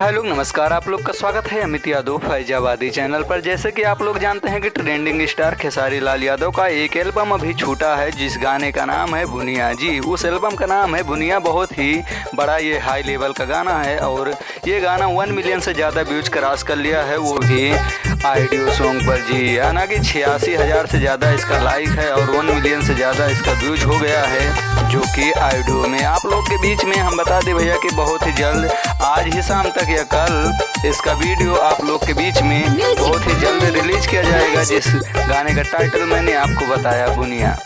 Hello नमस्कार, आप लोग का स्वागत है अमित यादव फैजाबादी चैनल पर। जैसे कि आप लोग जानते हैं कि ट्रेंडिंग स्टार खेसारी लाल यादव का एक एल्बम अभी छूटा है जिस गाने का नाम है बुनिया। जी, उस एल्बम का नाम है बुनिया। बहुत ही बड़ा ये हाई लेवल का गाना है और ये गाना 1 मिलियन से ज़्यादा व्यूज क्रॉस कर लिया है, वो भी ऑडियो सॉन्ग पर। जी, यानी कि 86,000 से ज़्यादा इसका लाइक है और 1 मिलियन से ज़्यादा इसका व्यूज हो गया है, जो कि ऑडियो में। आप लोग के बीच में हम बता दें भैया कि बहुत ही जल्द, आज ही शाम तक या कल, इसका वीडियो आप लोग के बीच में बहुत ही जल्द रिलीज किया जाएगा, जिस गाने का टाइटल मैंने आपको बताया, बुनिया।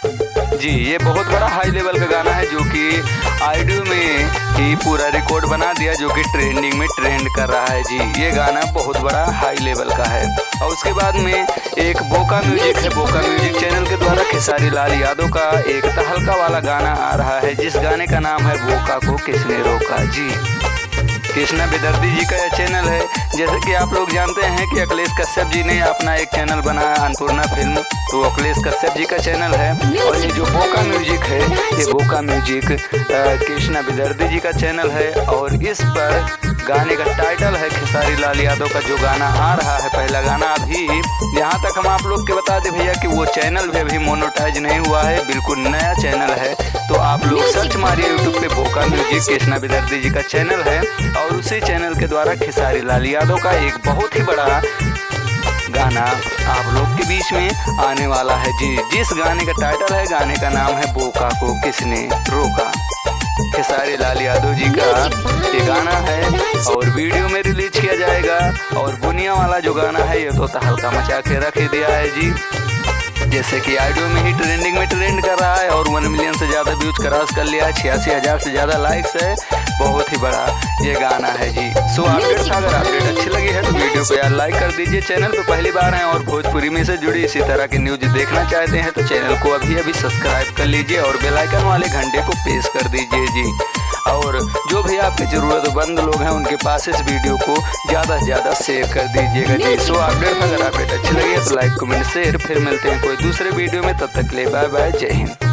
जी, ये बहुत बड़ा हाई लेवल का गाना है जो कि ऑडियो में ही पूरा रिकॉर्ड बना दिया, जो कि ट्रेंडिंग में ट्रेंड कर रहा है। जी, ये गाना बहुत बड़ा हाई लेवल का है। और उसके बाद में एक बोका म्यूजिक है, बोका म्यूजिक चैनल के द्वारा खेसारी लाल यादव का एक तहलका वाला गाना आ रहा है, जिस गाने का नाम है बोका को किसने रोका। जी, कृष्णा बेदर्दी जी का यह चैनल है। जैसे कि आप लोग जानते हैं कि अखिलेश कश्यप जी ने अपना एक चैनल बनाया, अन्नपूर्णा फिल्म, तो अखिलेश कश्यप जी का चैनल है। और ये जो बोका म्यूजिक है, ये बोका म्यूजिक कृष्णा बेदर्दी जी का चैनल है। और इस पर गाने का टाइटल है खेसारी लाल यादव का जो गाना आ रहा है, पहला गाना। अभी यहाँ तक हम आप लोग के बता दें भैया कि वो चैनल भी अभी मोनेटाइज नहीं हुआ है, बिल्कुल नया चैनल है। तो आप लोग सर्च मारिए यूट्यूब पे, बोका म्यूजिक कृष्णा बेदर्दी जी का चैनल है। और उसी चैनल के द्वारा खेसारी लाल यादव का एक बहुत ही बड़ा गाना आप लोग के बीच में आने वाला है। जी, जिस गाने का टाइटल है, गाने का नाम है बोका को किसने रोका। खेसारी लाल यादव जी का ये गाना है और वीडियो में रिलीज किया जाएगा। और बुनिया वाला जो गाना है, ये तो तहलका मचा के रख दिया है। जी, जैसे कि ऑडियो में ही ट्रेंडिंग में ट्रेंड कर रहा है और 1 मिलियन से ज़्यादा व्यूज क्रॉस कर लिया है, 86,000 से ज़्यादा लाइक्स है। बहुत ही बड़ा ये गाना है। जी, सो अपडेट था। अगर अपडेट अच्छी लगी है तो वीडियो को यार लाइक कर दीजिए। चैनल पे पहली बार हैं और भोजपुरी में से जुड़ी इसी तरह की न्यूज देखना चाहते हैं तो चैनल को अभी सब्सक्राइब कर लीजिए और बेल आइकन वाले घंटे को प्रेस कर दीजिए। जी, और जो भी आपके ज़रूरतमंद लोग हैं उनके पास इस वीडियो को ज़्यादा से ज़्यादा शेयर कर दीजिएगा। जी, सो अपडेट, अगर अपडेट अच्छी लगी है तो लाइक कमेंट शेयर। फिर मिलते हैं कोई दूसरे वीडियो में, तब तक के लिए बाय बाय, जय हिंद।